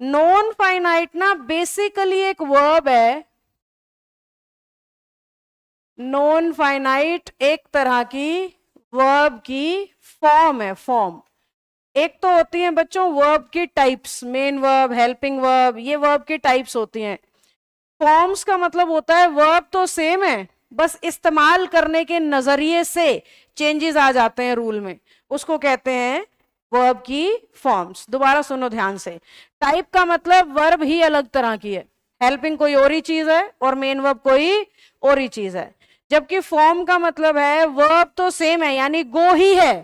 Non finite ना basically एक verb है। नॉन फाइनाइट एक तरह की वर्ब की फॉर्म है, फॉर्म। एक तो होती है बच्चों वर्ब की types, main verb, helping verb, ये वर्ब की टाइप्स होती हैं। फॉर्म्स का मतलब होता है वर्ब तो सेम है, बस इस्तेमाल करने के नजरिए से चेंजेस आ जाते हैं रूल में, उसको कहते हैं वर्ब की फॉर्म्स। दोबारा सुनो ध्यान से। टाइप का मतलब वर्ब ही अलग तरह की है, हेल्पिंग कोई और ही चीज है और मेन वर्ब कोई और ही चीज है। जबकि फॉर्म का मतलब है वर्ब तो सेम है, यानी गो ही है,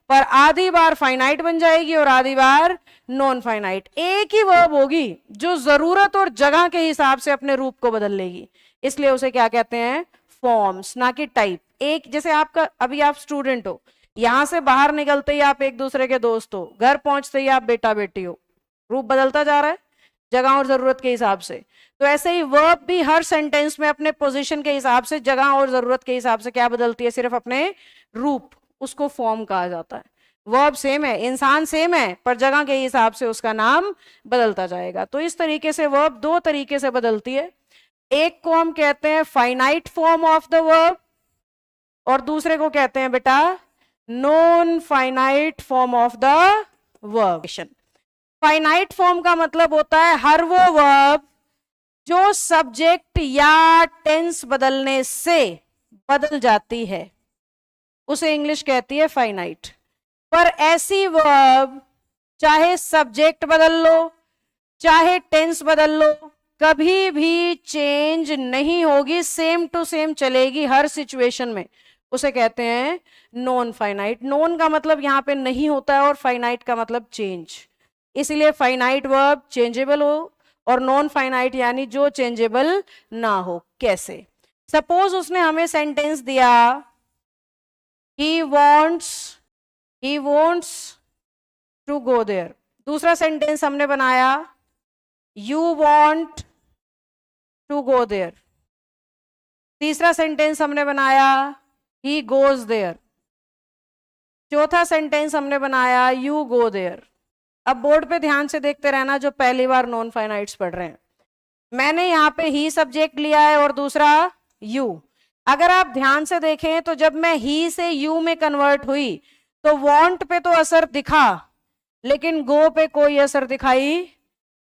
पर आधी बार फाइनाइट बन जाएगी और आधी बार नॉन फाइनाइट। एक ही वर्ब होगी जो जरूरत और जगह के हिसाब से अपने रूप को बदल लेगी, इसलिए उसे क्या कहते हैं, फॉर्म्स, ना कि टाइप। एक जैसे आपका, अभी आप स्टूडेंट हो, यहां से बाहर निकलते ही आप एक दूसरे के दोस्त हो, घर पहुंचते ही आप बेटा बेटी हो, रूप बदलता जा रहा है जगह और जरूरत के हिसाब से। तो ऐसे ही वर्ब भी हर सेंटेंस में अपने पोजीशन के हिसाब से, जगह और जरूरत के हिसाब से क्या बदलती है, सिर्फ अपने रूप, उसको फॉर्म कहा जाता है। वर्ब सेम है, इंसान सेम है, पर जगह के हिसाब से उसका नाम बदलता जाएगा। तो इस तरीके से वर्ब दो तरीके से बदलती है। एक को हम कहते हैं finite form of the verb और दूसरे को कहते हैं बेटा non finite form of the verb. Finite form का मतलब होता है हर वो वर्ब जो सब्जेक्ट या टेंस बदलने से बदल जाती है, उसे इंग्लिश कहती है फाइनाइट। पर ऐसी वर्ब चाहे सब्जेक्ट बदल लो चाहे टेंस बदल लो, कभी भी चेंज नहीं होगी, सेम टू सेम चलेगी हर सिचुएशन में, उसे कहते हैं नॉन फाइनाइट। नॉन का मतलब यहां पे नहीं होता है और फाइनाइट का मतलब चेंज, इसलिए फाइनाइट वर्ब चेंजेबल हो और नॉन फाइनाइट यानी जो चेंजेबल ना हो। कैसे? सपोज उसने हमें सेंटेंस दिया he wants to go there. दूसरा सेंटेंस हमने बनाया you want to go there. तीसरा सेंटेंस हमने बनाया ही गोज देयर। चौथा सेंटेंस हमने बनाया यू गो देयर। अब बोर्ड पे ध्यान से देखते रहना जो पहली बार नॉन फाइनाइट्स पढ़ रहे हैं। मैंने यहाँ पे ही सब्जेक्ट लिया है और दूसरा यू। अगर आप ध्यान से देखें तो जब मैं ही से यू में कन्वर्ट हुई तो वांट पे तो असर दिखा, लेकिन गो पे कोई असर दिखाई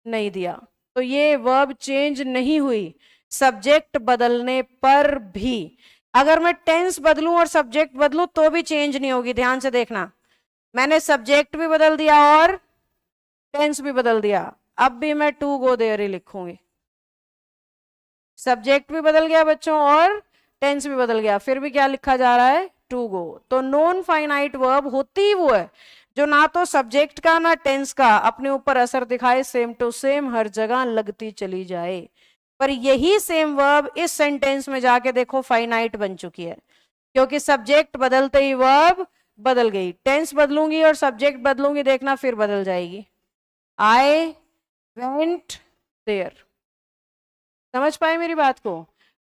नहीं दिया। तो ये वर्ब चेंज नहीं हुई सब्जेक्ट बदलने पर भी। अगर मैं टेंस बदलूं और सब्जेक्ट बदलूं तो भी चेंज नहीं होगी। ध्यान से देखना, मैंने सब्जेक्ट भी बदल दिया और टेंस भी बदल दिया, अब भी मैं टू गो देयर ही लिखूंगी। सब्जेक्ट भी बदल गया बच्चों और टेंस भी बदल गया, फिर भी क्या लिखा जा रहा है, टू गो। तो नॉन फाइनाइट वर्ब होती वो है जो ना तो सब्जेक्ट का ना टेंस का अपने ऊपर असर दिखाए, सेम टू सेम हर जगह लगती चली जाए। पर यही सेम वर्ब इस सेंटेंस में जाके देखो फाइनाइट बन चुकी है, क्योंकि सब्जेक्ट बदलते ही वर्ब बदल गई। टेंस बदलूंगी और सब्जेक्ट बदलूंगी, देखना फिर बदल जाएगी। I went there. समझ पाए मेरी बात को?